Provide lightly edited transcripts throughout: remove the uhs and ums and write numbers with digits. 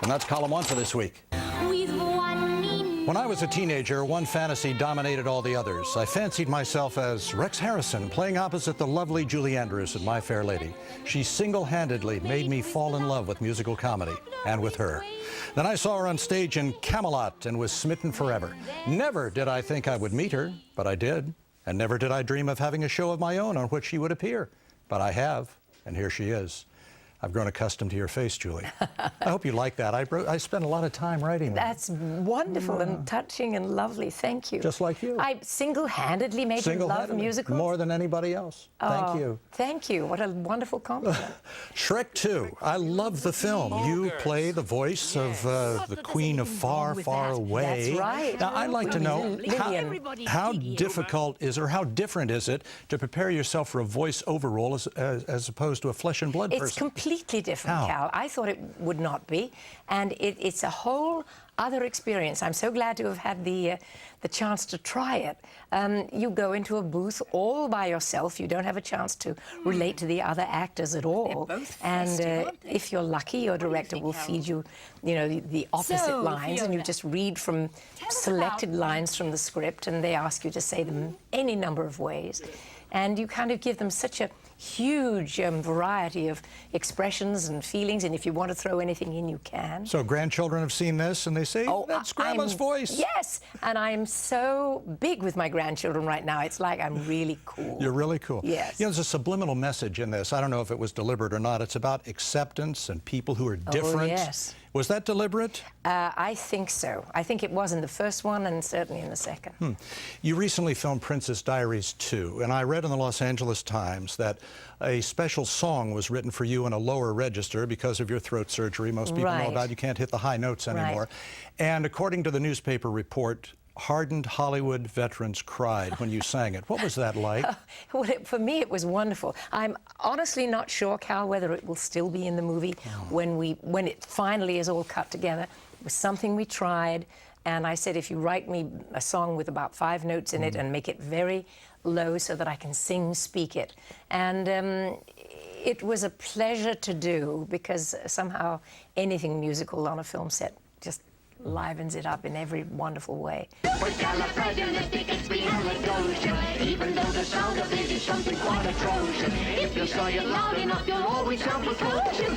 And that's column one for this week. When I was a teenager, one fantasy dominated all the others. I fancied myself as Rex Harrison, playing opposite the lovely Julie Andrews in My Fair Lady. She single-handedly made me fall in love with musical comedy, and with her. Then I saw her on stage in Camelot and was smitten forever. Never did I think I would meet her, but I did. And never did I dream of having a show of my own on which she would appear. But I have, and here she is. I've grown accustomed to your face, Julie. I hope you like that. I spent a lot of time writing that. That's wonderful and touching and lovely. Thank you. Just like you. I single-handedly made you love musicals. More than anybody else. Thank you. Thank you. What a wonderful compliment. Shrek 2. I love the film. You play the voice of the Queen of Far, Far Away. That's right. Now, I'd like to know how difficult is, or how different is it to prepare yourself for a voice-over role as opposed to a flesh and blood person? It's completely different, Cal. I thought it would not be, and it's a whole other experience. I'm so glad to have had the chance to try it. You go into a booth all by yourself. You don't have a chance to relate to the other actors at all. And if you're lucky, your director will feed you, the opposite lines, and you just read from selected lines from the script, and they ask you to say them any number of ways. And you kind of give them such a huge variety of expressions and feelings, and if you want to throw anything in, you can. So grandchildren have seen this, and they say, that's Grandma's voice. Yes, and I'm so big with my grandchildren right now. It's like I'm really cool. You're really cool. Yes. There's a subliminal message in this. I don't know if it was deliberate or not. It's about acceptance and people who are different. Oh, yes. Was that deliberate? I think so. I think it was in the first one and certainly in the second. You recently filmed Princess Diaries 2, and I read in the Los Angeles Times that a special song was written for you in a lower register because of your throat surgery. Most people know about it. You can't hit the high notes anymore. Right. And according to the newspaper report, hardened Hollywood veterans cried when you sang it. What was that like? Well, for me, it was wonderful. I'm honestly not sure, Cal, whether it will still be in the movie when it finally is all cut together. It was something we tried, and I said, if you write me a song with about 5 notes in it and make it very low so that I can speak it. And it was a pleasure to do, because somehow anything musical on a film set just livens it up in every wonderful way. Even though the sound of it is something quite atrocious. If you say it loud enough, you'll always sound precocious.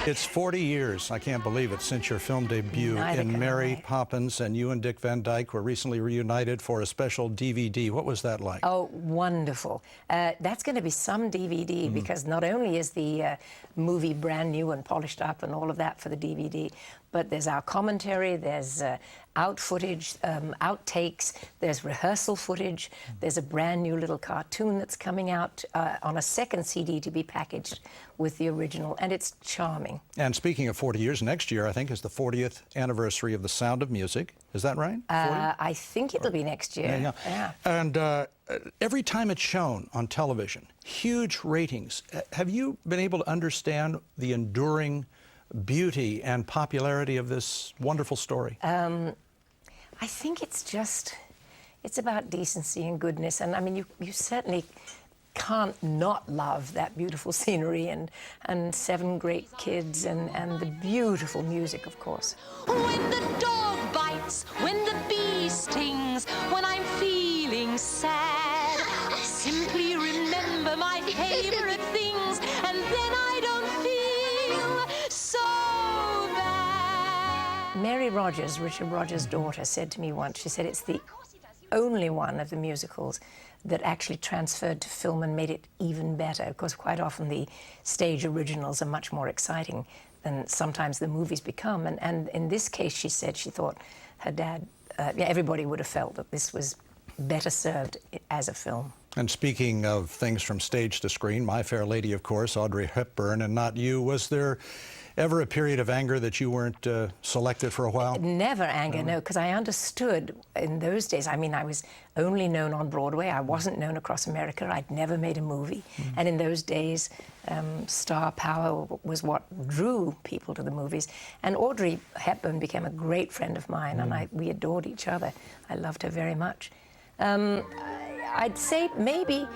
It's 40 years, I can't believe it, since your film debut in Mary Poppins, and you and Dick Van Dyke were recently reunited for a special DVD. What was that like? Oh, wonderful. That's going to be some DVD, because not only is the movie brand new and polished up and all of that for the DVD, but there's our commentary, there's out footage, outtakes, there's rehearsal footage, there's a brand new little cartoon that's coming out on a second CD to be packaged with the original, and it's charming. And speaking of 40 years, next year, I think, is the 40th anniversary of The Sound of Music. Is that right? I think it'll be next year. Yeah. And every time it's shown on television, huge ratings. Have you been able to understand the enduring beauty and popularity of this wonderful story? I think it's about decency and goodness, and I mean, you certainly can't not love that beautiful scenery and 7 great kids and the beautiful music, of course. When the dog bites, when the bee stings, when I'm feeling sad, simply remember my favorite things, and then I don't feel so bad. Mary Rogers, Richard Rogers' daughter, said to me once, she said, it's the only one of the musicals that actually transferred to film and made it even better, because quite often the stage originals are much more exciting than sometimes the movies become. And in this case, she said she thought her dad, everybody would have felt that this was better served as a film. And speaking of things from stage to screen, My Fair Lady, of course, Audrey Hepburn, and not you. Was there ever a period of anger that you weren't selected for a while? Never anger, no, because I understood in those days. I mean, I was only known on Broadway. I wasn't known across America. I'd never made a movie. And in those days, star power was what drew people to the movies. And Audrey Hepburn became a great friend of mine, and we adored each other. I loved her very much. I'd say maybe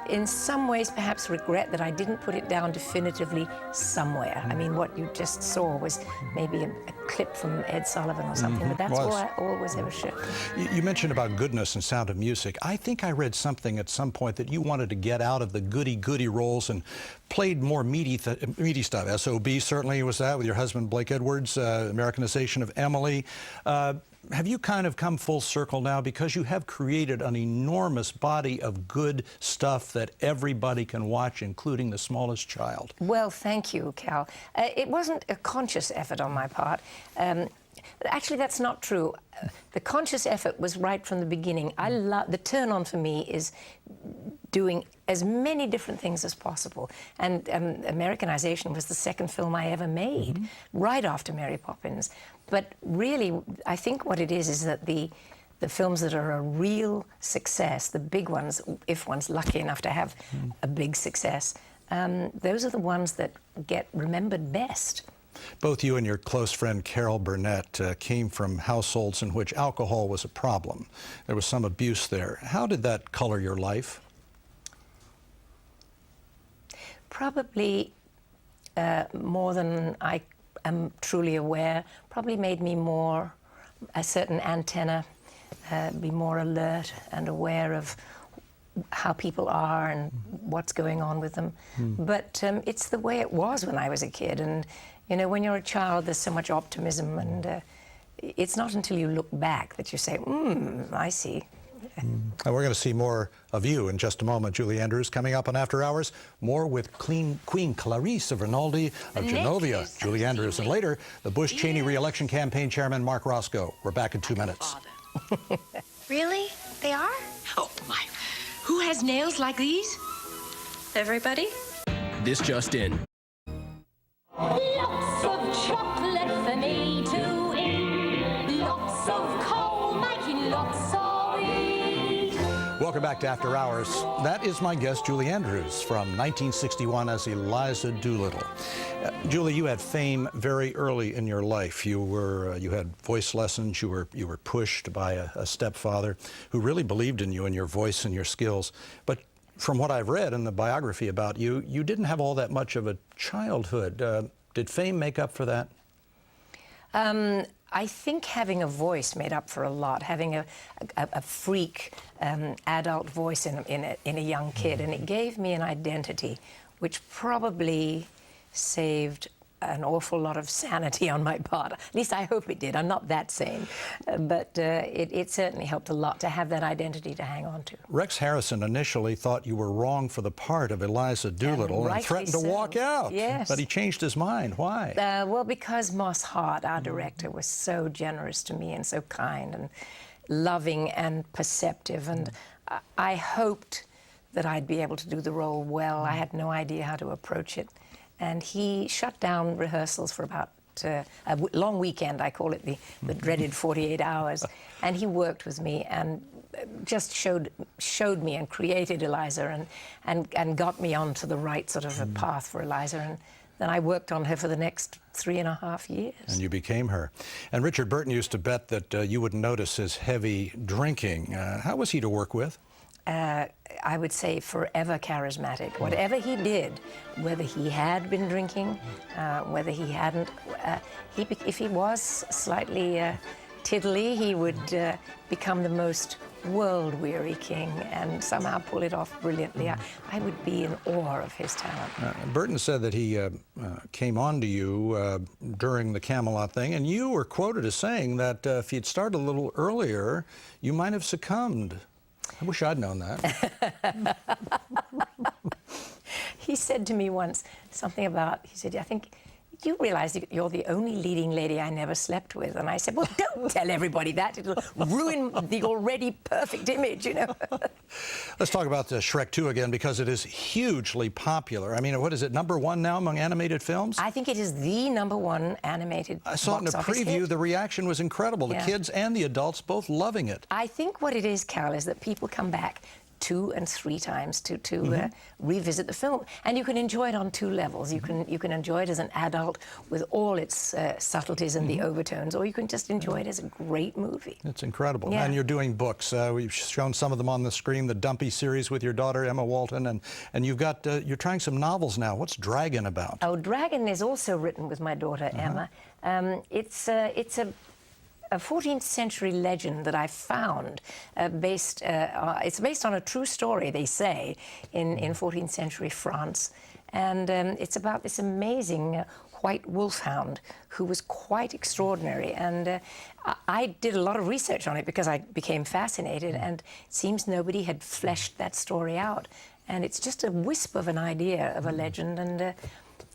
in some ways perhaps regret that I didn't put it down definitively somewhere. I mean, what you just saw was maybe a clip from Ed Sullivan or something, but that's all I always ever showed. You mentioned about goodness and Sound of Music. I think I read something at some point that you wanted to get out of the goody-goody roles and played more meaty stuff. S.O.B. certainly was that with your husband Blake Edwards, Americanization of Emily. Have you kind of come full circle now because you have created an enormous body of good stuff that everybody can watch, including the smallest child? Well, thank you, Cal. It wasn't a conscious effort on my part. Actually, that's not true. The conscious effort was right from the beginning. The turn-on for me is doing as many different things as possible. And Americanization was the second film I ever made, right after Mary Poppins. But really, I think what it is that the films that are a real success, the big ones, if one's lucky enough to have a big success, those are the ones that get remembered best. Both you and your close friend Carol Burnett came from households in which alcohol was a problem. There was some abuse there. How did that color your life? Probably more than I am truly aware. Probably made me more a certain antenna, be more alert and aware of how people are and what's going on with them. But it's the way it was when I was a kid. And you know, when you're a child, there's so much optimism, and it's not until you look back that you say, I see. And we're going to see more of you in just a moment. Julie Andrews coming up on After Hours. More with Queen Clarice of Rinaldi of Genovia, Julie Andrews. And later, the Bush-Cheney re-election campaign chairman, Mark Roscoe. We're back in 2 minutes. Really? They are? Oh, my. Who has nails like these? Everybody? This just in. Lots of chocolate for me to eat. Lots of coal making lots of eat. Welcome back to After Hours. That is my guest, Julie Andrews, from 1961 as Eliza Doolittle. Julie, you had fame very early in your life. You had voice lessons. You were pushed by a stepfather who really believed in you and your voice and your skills. But from what I've read in the biography about you, you didn't have all that much of a childhood. Did fame make up for that? I think having a voice made up for a lot, having a freak adult voice in a young kid, and it gave me an identity which probably saved an awful lot of sanity on my part. At least I hope it did. I'm not that sane. But it certainly helped a lot to have that identity to hang on to. Rex Harrison initially thought you were wrong for the part of Eliza Doolittle and threatened to walk out. Yes. But he changed his mind. Why? Well, because Moss Hart, our director, was so generous to me and so kind and loving and perceptive. And I hoped that I'd be able to do the role well. I had no idea how to approach it. And he shut down rehearsals for about a long weekend. I call it the dreaded 48 hours. And he worked with me and just showed me and created Eliza and got me onto the right sort of a path for Eliza. And then I worked on her for the next 3.5 years. And you became her. And Richard Burton used to bet that you wouldn't notice his heavy drinking. How was he to work with? I would say forever charismatic. Whatever he did, whether he had been drinking, whether he hadn't, if he was slightly tiddly, he would become the most world-weary king and somehow pull it off brilliantly. I would be in awe of his talent. Burton said that he came on to you during the Camelot thing, and you were quoted as saying that if he'd started a little earlier, you might have succumbed. I wish I'd known that. He said to me once something about, he said, I think, you realize you're the only leading lady I never slept with. And I said, well, don't tell everybody that. It'll ruin the already perfect image, you know. Let's talk about Shrek 2 again, because it is hugely popular. I mean, what is it, #1 now among animated films? I think it is the #1 animated I saw it in a preview. The reaction was incredible. The kids and the adults both loving it. I think what it is, Carol, is that people come back 2 and 3 times to revisit the film. And you can enjoy it on 2 levels. You can enjoy it as an adult with all its subtleties and the overtones, or you can just enjoy it as a great movie. It's incredible. Yeah. And you're doing books. We've shown some of them on the screen, the Dumpy series with your daughter, Emma Walton, and you've got, you're trying some novels now. What's Dragon about? Oh, Dragon is also written with my daughter, Emma. It's a 14th century legend that I found it's based on a true story, they say, in 14th century France. And it's about this amazing white wolfhound who was quite extraordinary. And I did a lot of research on it because I became fascinated, and it seems nobody had fleshed that story out. And it's just a wisp of an idea of a legend, and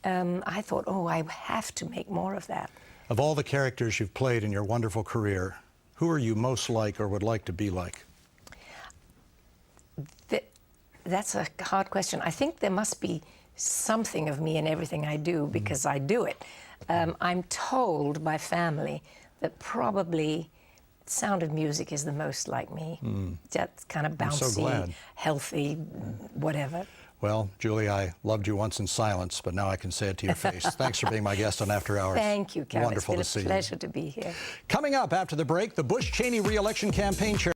I thought, oh, I have to make more of that. Of all the characters you've played in your wonderful career, who are you most like or would like to be like? That's a hard question. I think there must be something of me in everything I do because I do it. I'm told by family that probably Sound of Music is the most like me. That's kind of bouncy, so glad. Healthy, whatever. Well, Julie, I loved you once in silence, but now I can say it to your face. Thanks for being my guest on After Hours. Thank you, Cal. Wonderful it's to been see a pleasure to be here. Coming up after the break, the Bush-Cheney re-election campaign chair.